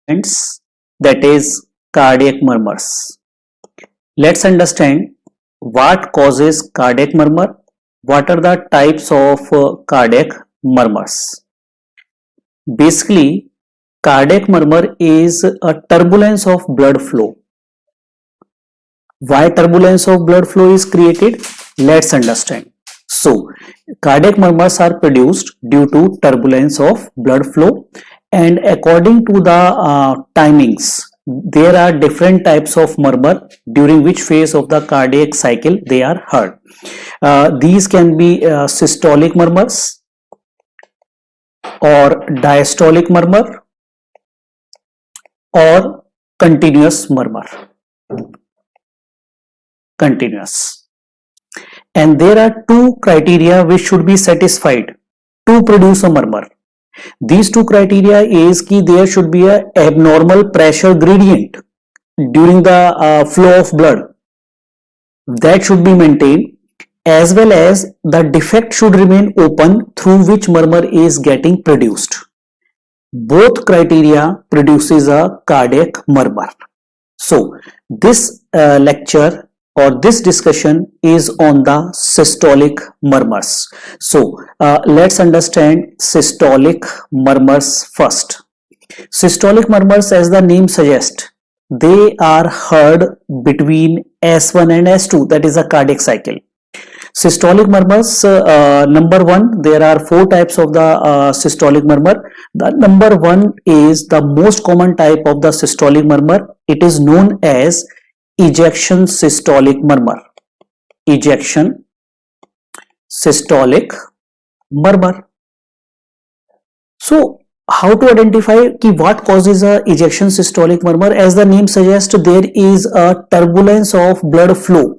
events, that is cardiac murmurs. Let's understand what causes cardiac murmur, what are the types of cardiac murmurs. Basically, cardiac murmur is a turbulence of blood flow. Why turbulence of blood flow is created? Let's understand. So, cardiac murmurs are produced due to turbulence of blood flow, and according to the timings, there are different types of murmur during which phase of the cardiac cycle they are heard. These can be systolic murmurs or diastolic murmur or continuous murmur. Continuous. And there are two criteria which should be satisfied to produce a murmur. These two criteria is that there should be a abnormal pressure gradient during the flow of blood. That should be maintained, as well as the defect should remain open through which murmur is getting produced. Both criteria produces a cardiac murmur. So this lecture or this discussion is on the systolic murmurs. So let's understand systolic murmurs first. Systolic murmurs, as the name suggests, they are heard between S1 and S2, that is a cardiac cycle. Systolic murmurs, number one, there are four types of the systolic murmur. The number one is the most common type of the systolic murmur. It is known as ejection systolic murmur. Ejection systolic murmur. So, how to identify what causes a ejection systolic murmur? As the name suggests, there is a turbulence of blood flow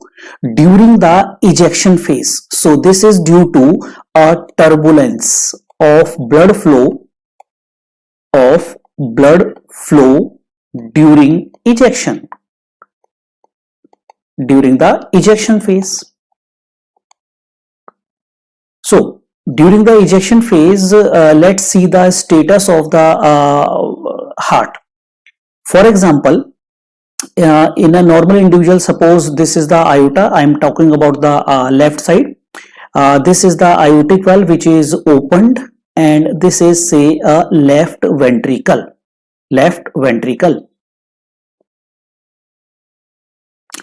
during the ejection phase. So this is due to a turbulence of blood flow during ejection, during the ejection phase. So during the ejection phase, let's see the status of the heart. For example, in a normal individual, suppose this is the aorta. I am talking about the left side. This is the aortic valve which is opened, and this is, say, a left ventricle. Left ventricle.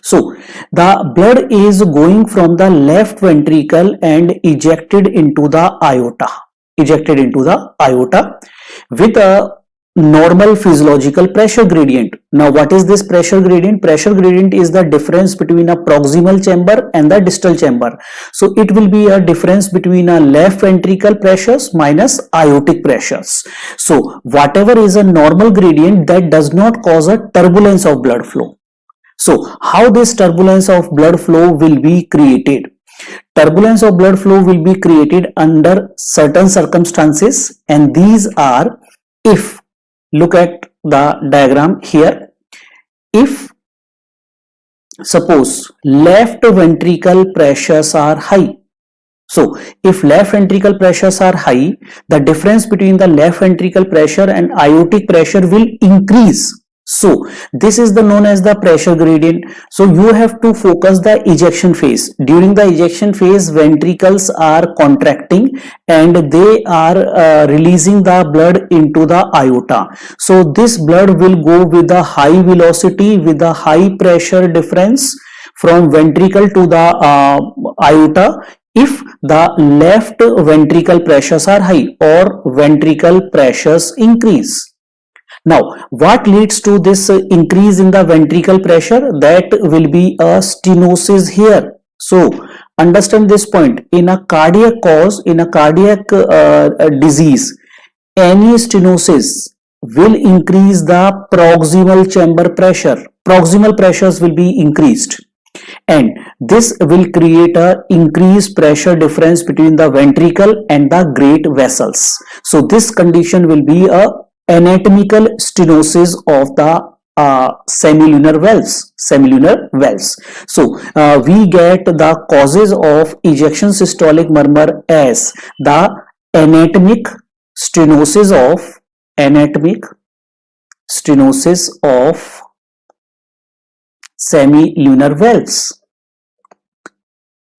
So the blood is going from the left ventricle and ejected into the aorta. Ejected into the aorta with a normal physiological pressure gradient. Now what is this pressure gradient? Pressure gradient is the difference between a proximal chamber and the distal chamber. So it will be a difference between a left ventricle pressures minus aortic pressures. So whatever is a normal gradient, that does not cause a turbulence of blood flow. So how this turbulence of blood flow will be created? Turbulence of blood flow will be created under certain circumstances, and these are, if, look at the diagram here, if suppose left ventricle pressures are high. So if left ventricle pressures are high, the difference between the left ventricle pressure and aortic pressure will increase. So this is the known as the pressure gradient. So you have to focus the ejection phase. During the ejection phase, ventricles are contracting and they are releasing the blood into the aorta. So this blood will go with a high velocity, with a high pressure difference from ventricle to the aorta if the left ventricle pressures are high or ventricle pressures increase. Now, what leads to this increase in the ventricle pressure? That will be a stenosis here. So, understand this point. In a cardiac cause, in a cardiac disease, any stenosis will increase the proximal chamber pressure. Proximal pressures will be increased, and this will create a increased pressure difference between the ventricle and the great vessels. So, this condition will be a anatomical stenosis of the semilunar valves. So we get the causes of ejection systolic murmur as the anatomic stenosis stenosis of semilunar valves.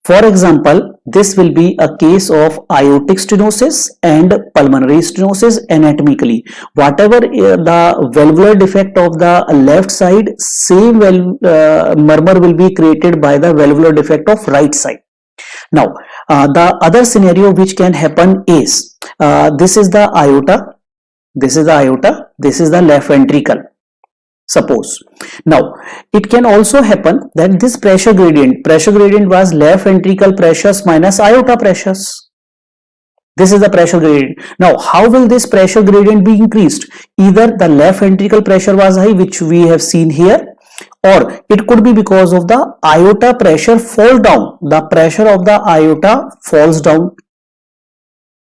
For example, this will be a case of aortic stenosis and pulmonary stenosis anatomically. Whatever the valvular defect of the left side, same murmur will be created by the valvular defect of right side. Now, the other scenario which can happen is, this is the aorta, this is the aorta, this is the left ventricle. Suppose. Now, it can also happen that this pressure gradient was left ventricle pressures minus aorta pressures. This is the pressure gradient. Now, how will this pressure gradient be increased? Either the left ventricle pressure was high, which we have seen here, or it could be because of the aorta pressure fall down. The pressure of the aorta falls down.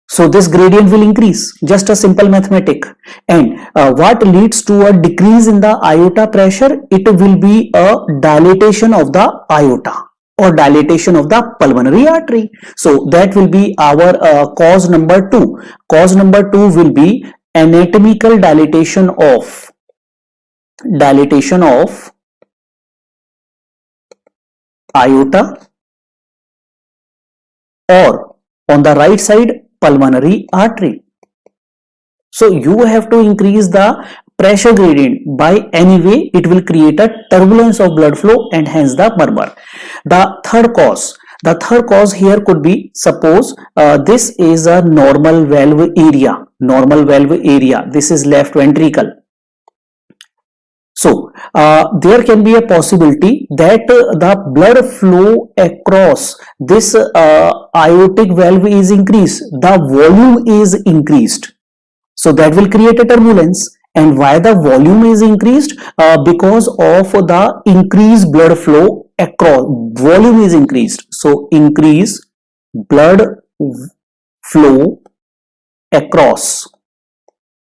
So this gradient will increase, just a simple mathematic. And what leads to a decrease in the aorta pressure? It will be a dilatation of the aorta or dilatation of the pulmonary artery. So that will be our cause number 2. Cause number 2 will be anatomical dilatation of aorta, or on the right side, pulmonary artery. So you have to increase the pressure gradient by any way. It will create a turbulence of blood flow and hence the murmur. The third cause here could be, suppose this is a normal valve area. This is left ventricle. So there can be a possibility that the blood flow across this aortic valve is increased, the volume is increased. So that will create a turbulence. And why the volume is increased? Because of the increased blood flow across, volume is increased. So increase blood flow across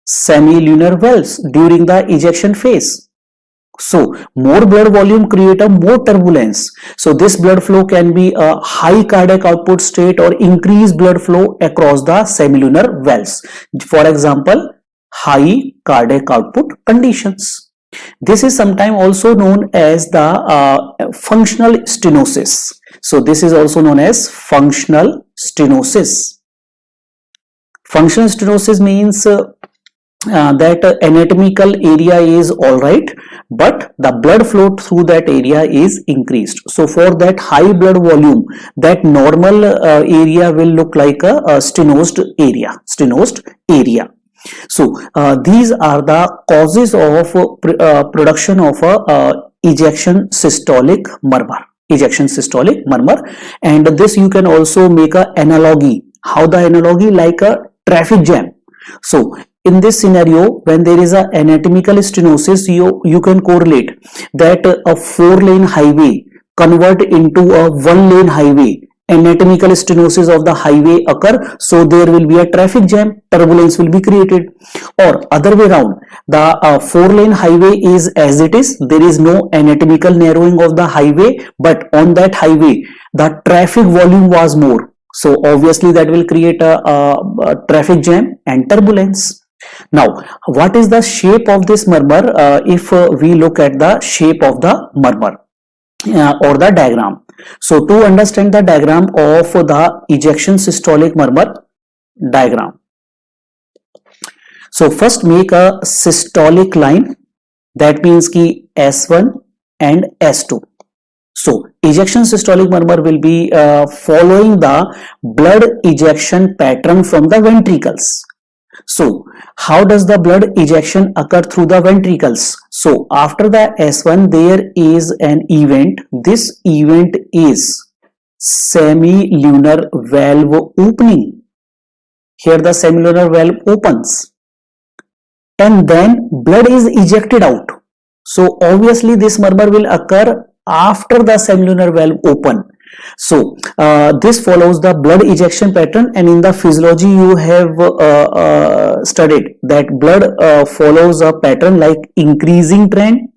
semilunar valves during the ejection phase. So more blood volume create a more turbulence. So this blood flow can be a high cardiac output state or increased blood flow across the semilunar valves. For example, high cardiac output conditions. This is sometimes also known as the functional stenosis. So this is also known as functional stenosis. Functional stenosis means that anatomical area is all right, but the blood flow through that area is increased. So for that high blood volume, that normal area will look like a stenosed area. So these are the causes of production of a ejection systolic murmur. And this you can also make an analogy. How the analogy? Like a traffic jam. So in this scenario, when there is an anatomical stenosis, you can correlate that a 4-lane highway convert into a 1-lane highway. Anatomical stenosis of the highway occur, so there will be a traffic jam, turbulence will be created. Or other way around, the 4-lane highway is as it is, there is no anatomical narrowing of the highway, but on that highway the traffic volume was more. So obviously that will create a traffic jam and turbulence. Now, what is the shape of this murmur? If we look at the shape of the murmur or the diagram. So to understand the diagram of the ejection systolic murmur diagram. So first make a systolic line, that means ki S1 and S2. So ejection systolic murmur will be following the blood ejection pattern from the ventricles. So how does the blood ejection occur through the ventricles? So after the S1 there is an event. This event is semilunar valve opening. Here the semilunar valve opens and then blood is ejected out. So obviously this murmur will occur after the semilunar valve open. So this follows the blood ejection pattern, and in the physiology you have studied that blood follows a pattern like increasing trend,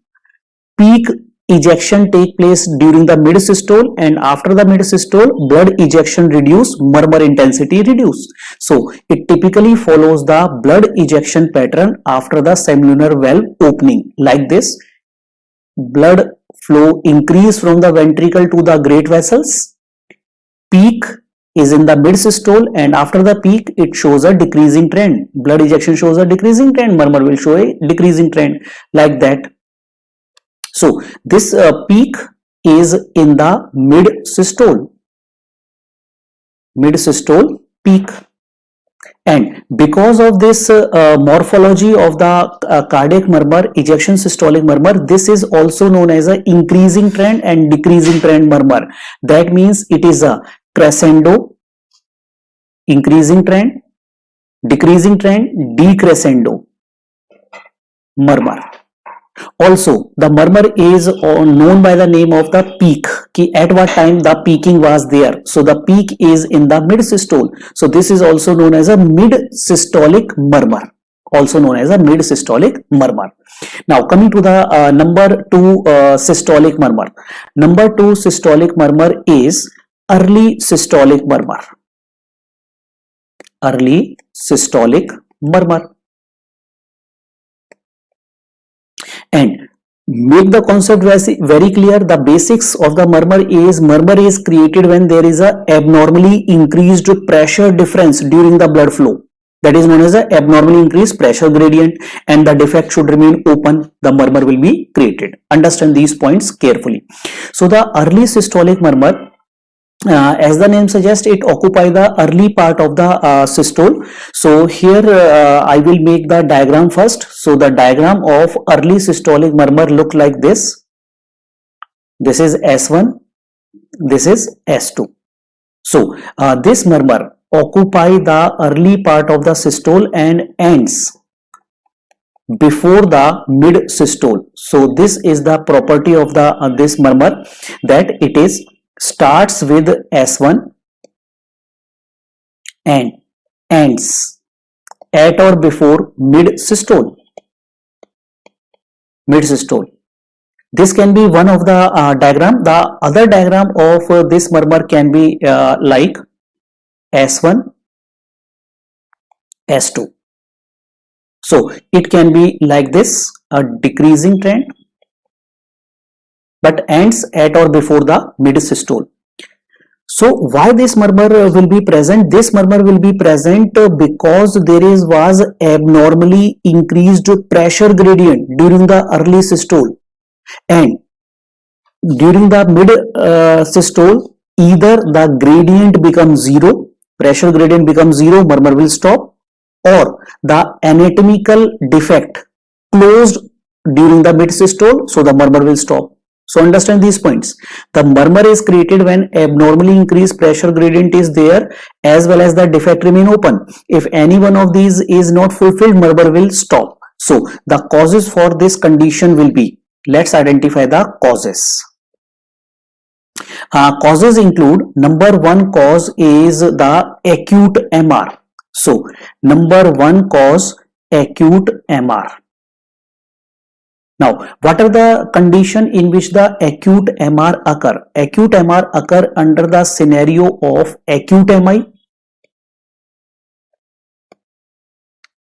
peak ejection take place during the mid systole, and after the mid systole blood ejection reduce, murmur intensity reduce. So it typically follows the blood ejection pattern after the semilunar valve opening like this. Blood flow increase from the ventricle to the great vessels, peak is in the mid systole, and after the peak it shows a decreasing trend. Blood ejection shows a decreasing trend, murmur will show a decreasing trend like that. So this peak is in the mid systole peak, and because of this morphology of the cardiac murmur, ejection systolic murmur, this is also known as a increasing trend and decreasing trend murmur. That means it is a crescendo, increasing trend, decreasing trend, decrescendo murmur. Also, the murmur is known by the name of the peak. At what time the peaking was there. So the peak is in the mid systole. So this is also known as a mid systolic murmur. Now coming to the number 2 systolic murmur. Number 2 systolic murmur is early systolic murmur. Early systolic murmur. And make the concept very clear. The basics of the murmur is created when there is a abnormally increased pressure difference during the blood flow. That is known as a abnormally increased pressure gradient, and the defect should remain open. The murmur will be created. Understand these points carefully. So the early systolic murmur, as the name suggests, it occupies the early part of the systole. So here I will make the diagram first. So the diagram of early systolic murmur look like this. This is S1, this is S2. So this murmur occupy the early part of the systole and ends before the mid systole. So this is the property of the this murmur, that it is starts with S1 and ends at or before mid systole. This can be one of the diagram. The other diagram of this murmur can be like S1, S2. So it can be like this, a decreasing trend, but ends at or before the mid systole. So why this murmur will be present? This murmur will be present because there was abnormally increased pressure gradient during the early systole, and during the mid systole either the gradient becomes zero, pressure gradient becomes zero, murmur will stop, or the anatomical defect closed during the mid systole, so the murmur will stop. So understand these points. The murmur is created when abnormally increased pressure gradient is there, as well as the defect remain open. If any one of these is not fulfilled, murmur will stop. So the causes for this condition will be, let's identify the causes. Causes include, number 1 cause is the acute MR. So number 1 cause, acute MR. Now, what are the condition in which the acute MR occur? Acute MR occur under the scenario of acute MI.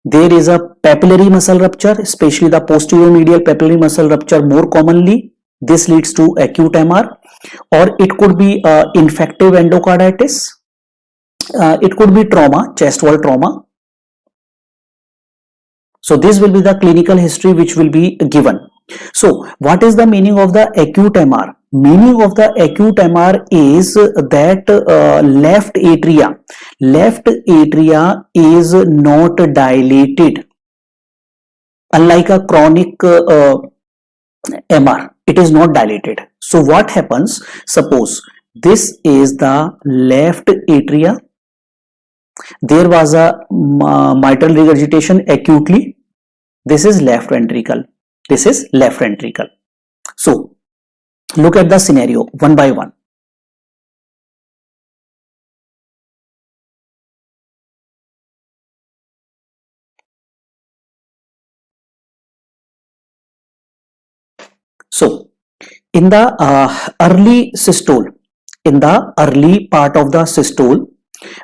There is a papillary muscle rupture, especially the posterior medial papillary muscle rupture more commonly. This leads to acute MR, or it could be infective endocarditis. It could be trauma, chest wall trauma. So this will be the clinical history which will be given. So what is the meaning of the acute MR? Meaning of the acute MR is that left atria is not dilated, unlike a chronic MR, it is not dilated. So what happens? Suppose this is the left atria, there was a mitral regurgitation acutely. This is left ventricle. So look at the scenario one by one. So In the early systole, in the early part of the systole,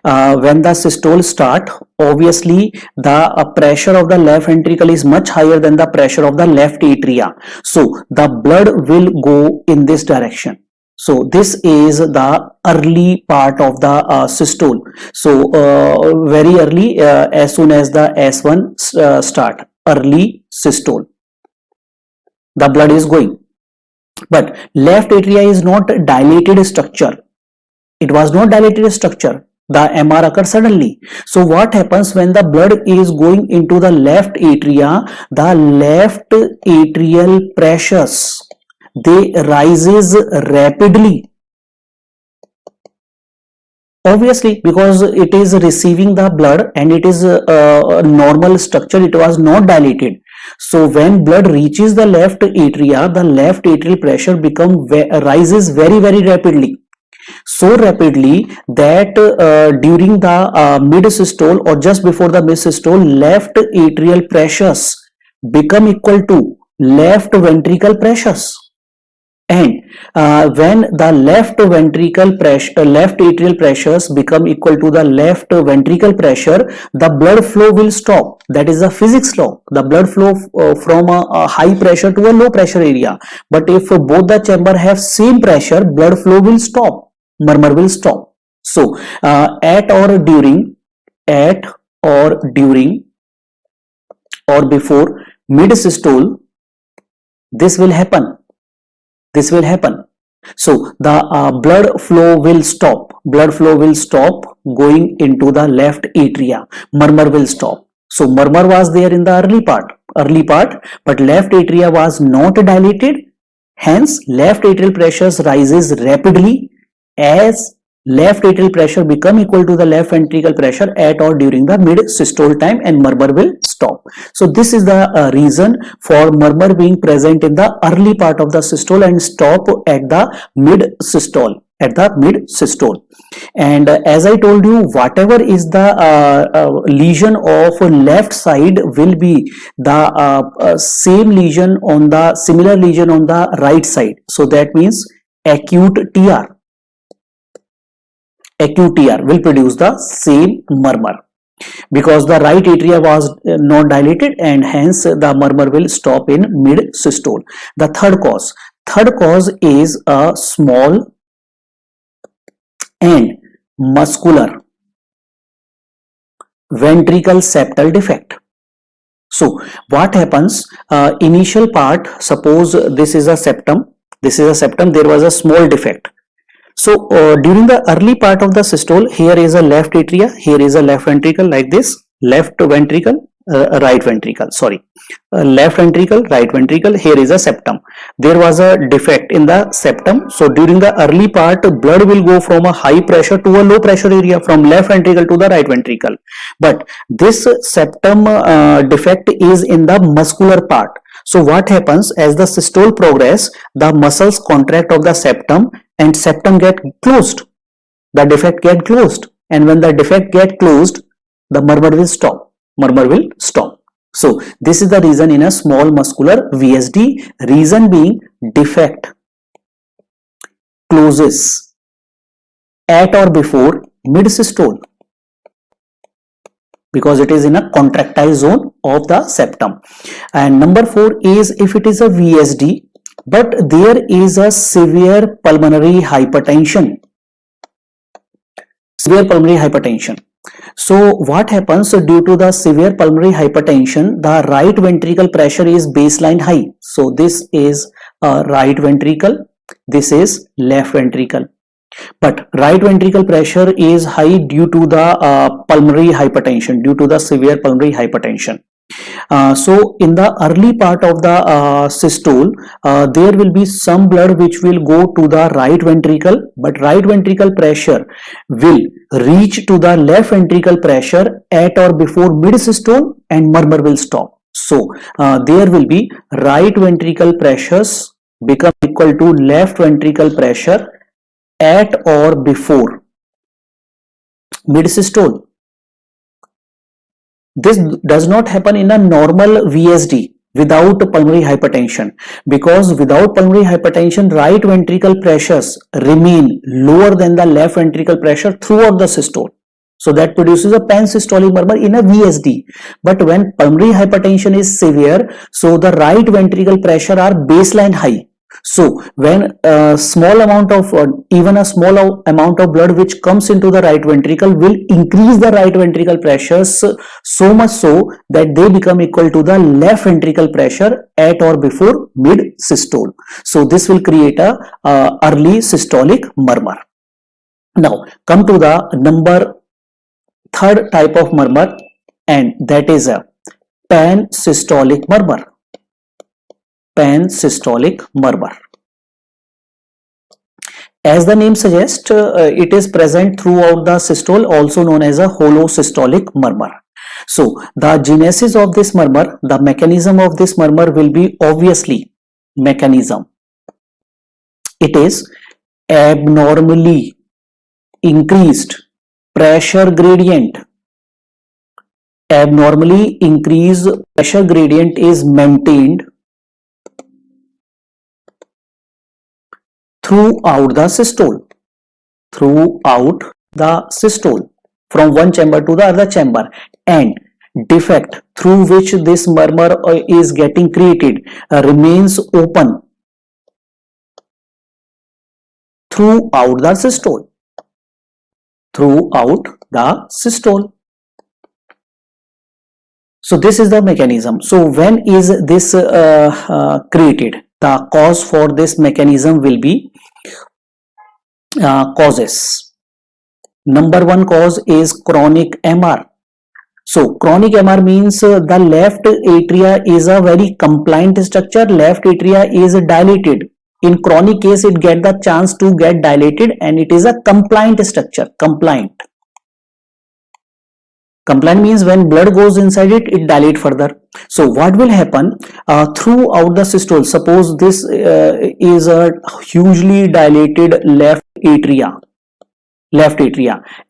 when the systole start, obviously the pressure of the left ventricle is much higher than the pressure of the left atria, so the blood will go in this direction. So this is the early part of the systole. So very early, as soon as the S1 start, early systole, the blood is going. But left atria is not dilated structure. It was not dilated structure. The MR occurs suddenly. So what happens when the blood is going into the left atria? The left atrial pressures, they rises rapidly. Obviously, because it is receiving the blood and it is a normal structure, it was not dilated. So when blood reaches the left atria, the left atrial pressure rises very rapidly. So rapidly that during the mid systole or just before the mid systole, left atrial pressures become equal to left ventricle pressures. And when the left atrial pressures become equal to the left ventricle pressure, the blood flow will stop. That is a physics law. The blood flow from a high pressure to a low pressure area. But if both the chamber have same pressure, blood flow will stop. Murmur will stop. So at or during or before mid systole, this will happen. So the blood flow will stop. Blood flow will stop going into the left atria. Murmur will stop. So murmur was there in the early part, but left atria was not dilated. Hence, left atrial pressures rises rapidly as left atrial pressure become equal to the left ventricle pressure at or during the mid systole time, and murmur will stop. So this is the reason for murmur being present in the early part of the systole and stop at the mid systole. And as I told you, whatever is the lesion of left side will be the same lesion on the similar lesion on the right side. So that means acute TR will produce the same murmur because the right atria was not dilated, and hence the murmur will stop in mid systole. The third cause is a small and muscular ventricle septal defect. So what happens, initial part, suppose this is a septum, there was a small defect. So during the early part of the systole, here is a left atria, here is a left ventricle like this, left ventricle, right ventricle, left ventricle, right ventricle, here is a septum. There was a defect in the septum. So during the early part, blood will go from a high pressure to a low pressure area, from left ventricle to the right ventricle. But this septum defect is in the muscular part. So what happens, as the systole progress, the muscles contract of the septum and septum get closed, the defect get closed, and when the defect get closed, the murmur will stop. So this is the reason in a small muscular VSD, reason being defect closes at or before mid systole, because it is in a contractile zone of the septum. And number 4 is, if it is a VSD but there is a severe pulmonary hypertension. So what happens, due to the severe pulmonary hypertension, the right ventricle pressure is baseline high. So this is right ventricle, this is left ventricle. But right ventricle pressure is high due to the pulmonary hypertension, due to the severe pulmonary hypertension. So in the early part of the systole, there will be some blood which will go to the right ventricle, but right ventricle pressure will reach to the left ventricle pressure at or before mid systole, and murmur will stop. So there will be right ventricle pressures become equal to left ventricle pressure at or before mid systole. This does not happen in a normal VSD. without pulmonary hypertension, because without pulmonary hypertension right ventricle pressures remain lower than the left ventricle pressure throughout the systole. So that produces a pansystolic murmur in a VSD. But when pulmonary hypertension is severe, so the right ventricle pressure are baseline high. So when a small amount of even a small amount of blood which comes into the right ventricle will increase the right ventricle pressures so much so that they become equal to the left ventricle pressure at or before mid systole. So this will create a early systolic murmur. Now come to the third type of murmur, and that is a pansystolic murmur. Pansystolic murmur. As the name suggests, it is present throughout the systole, also known as a holosystolic murmur. So the genesis of this murmur, the mechanism of this murmur will be obviously mechanism. It is abnormally increased pressure gradient. Abnormally increased pressure gradient is maintained throughout the systole. Throughout the systole, from one chamber to the other chamber, and defect through which this murmur is getting created remains open throughout the systole. Throughout the systole. So this is the mechanism. So when is this created? The cause for this mechanism will be causes. Number one cause is chronic MR. So chronic MR means the left atria is a very compliant structure. Left atria is dilated. In chronic case, it get the chance to get dilated, and it is a compliant structure. Compliant. Compliant means when blood goes inside it, it dilates further. So what will happen throughout the systole? Suppose this is a hugely dilated left atria,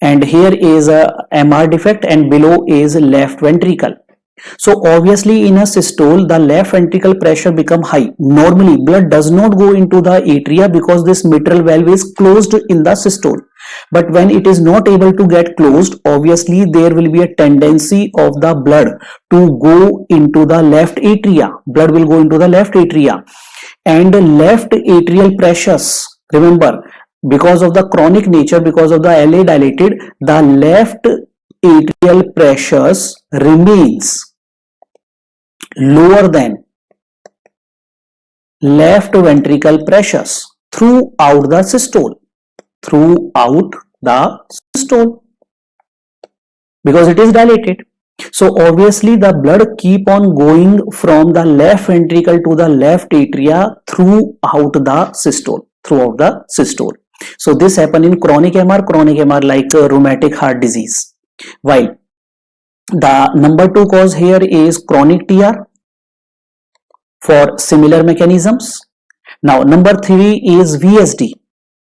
and here is a MR defect, and below is left ventricle. So obviously in a systole, the left ventricle pressure become high. Normally blood does not go into the atria because this mitral valve is closed in the systole. But when it is not able to get closed, obviously there will be a tendency of the blood to go into the left atria. Blood will go into the left atria, and left atrial pressures, remember, because of the chronic nature, because of the LA dilated, the left atrial pressures remains lower than left ventricle pressures throughout the systole. Throughout the systole, because it is dilated. So obviously the blood keep on going from the left ventricle to the left atria throughout the systole. Throughout the systole. So this happen in chronic MR like rheumatic heart disease. While the number two cause here is chronic TR for similar mechanisms. Now number three is VSD.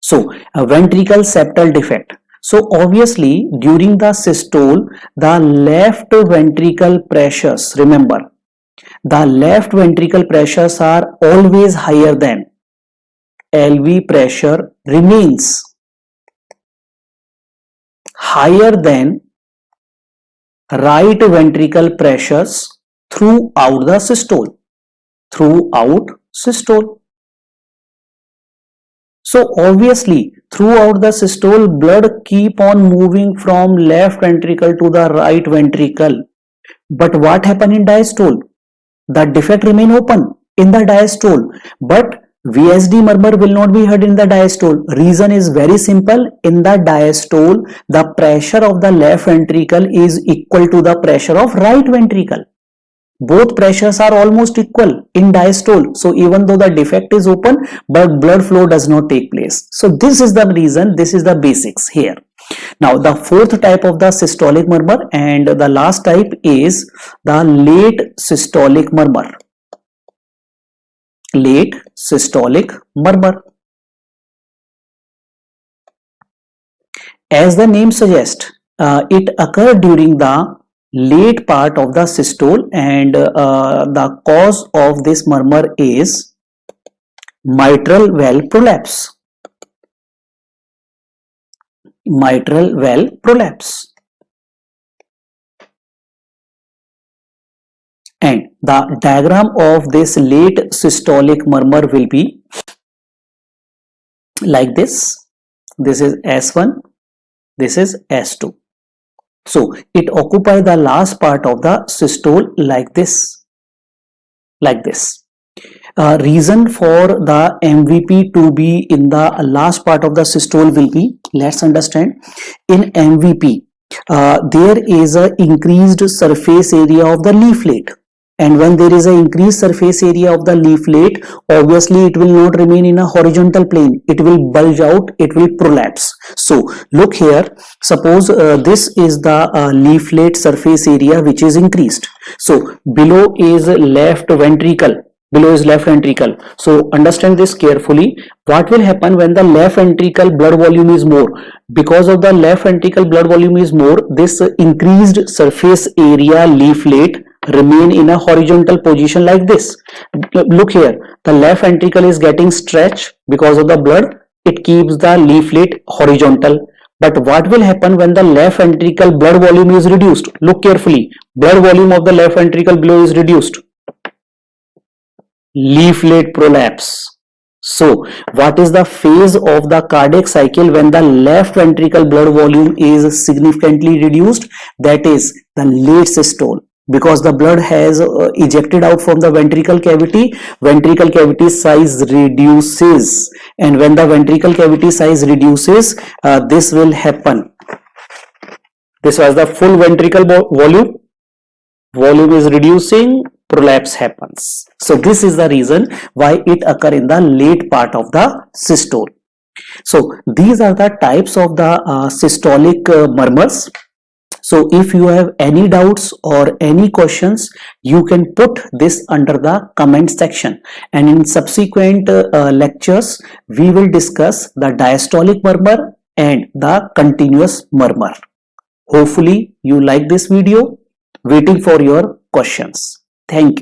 So a ventricle septal defect. So obviously during the systole, the left ventricle pressures, remember, the left ventricle pressures are always higher than LV pressure remains higher than right ventricle pressures throughout the systole. Throughout systole. So obviously throughout the systole, blood keep on moving from left ventricle to the right ventricle. But what happened in diastole? The defect remain open in the diastole, but VSD murmur will not be heard in the diastole. Reason is very simple. In the diastole, the pressure of the left ventricle is equal to the pressure of right ventricle. Both pressures are almost equal in diastole. So even though the defect is open, but blood flow does not take place. So this is the reason, this is the basics here. Now the fourth type of the systolic murmur, and the last type is the late systolic murmur. Late systolic murmur. As the name suggests, it occurs during the late part of the systole, and the cause of this murmur is mitral valve prolapse. Mitral valve prolapse. And the diagram of this late systolic murmur will be like this. This is S1, this is S2. So it occupies the last part of the systole like this. Like this. Reason for the MVP to be in the last part of the systole will be, let's understand. In MVP, there is an increased surface area of the leaflet. And when there is an increased surface area of the leaflet, obviously it will not remain in a horizontal plane. It will bulge out, it will prolapse. So look here, suppose this is the leaflet surface area which is increased. So below is left ventricle. Below is left ventricle. So understand this carefully. What will happen when the left ventricle blood volume is more? Because of the left ventricle blood volume is more, this increased surface area leaflet remain in a horizontal position like this. Look here, the left ventricle is getting stretched because of the blood. It keeps the leaflet horizontal. But what will happen when the left ventricle blood volume is reduced? Look carefully. Blood volume of the left ventricle below is reduced. Leaflet prolapse. So what is the phase of the cardiac cycle when the left ventricle blood volume is significantly reduced? That is the late systole. Because the blood has ejected out from the ventricle cavity size reduces, and when the ventricle cavity size reduces, this will happen. This was the full ventricle volume is reducing, prolapse happens. So this is the reason why it occurs in the late part of the systole. So these are the types of the systolic murmurs. So if you have any doubts or any questions, you can put this under the comment section, and in subsequent lectures we will discuss the diastolic murmur and the continuous murmur. Hopefully you like this video. Waiting for your questions. Thank you.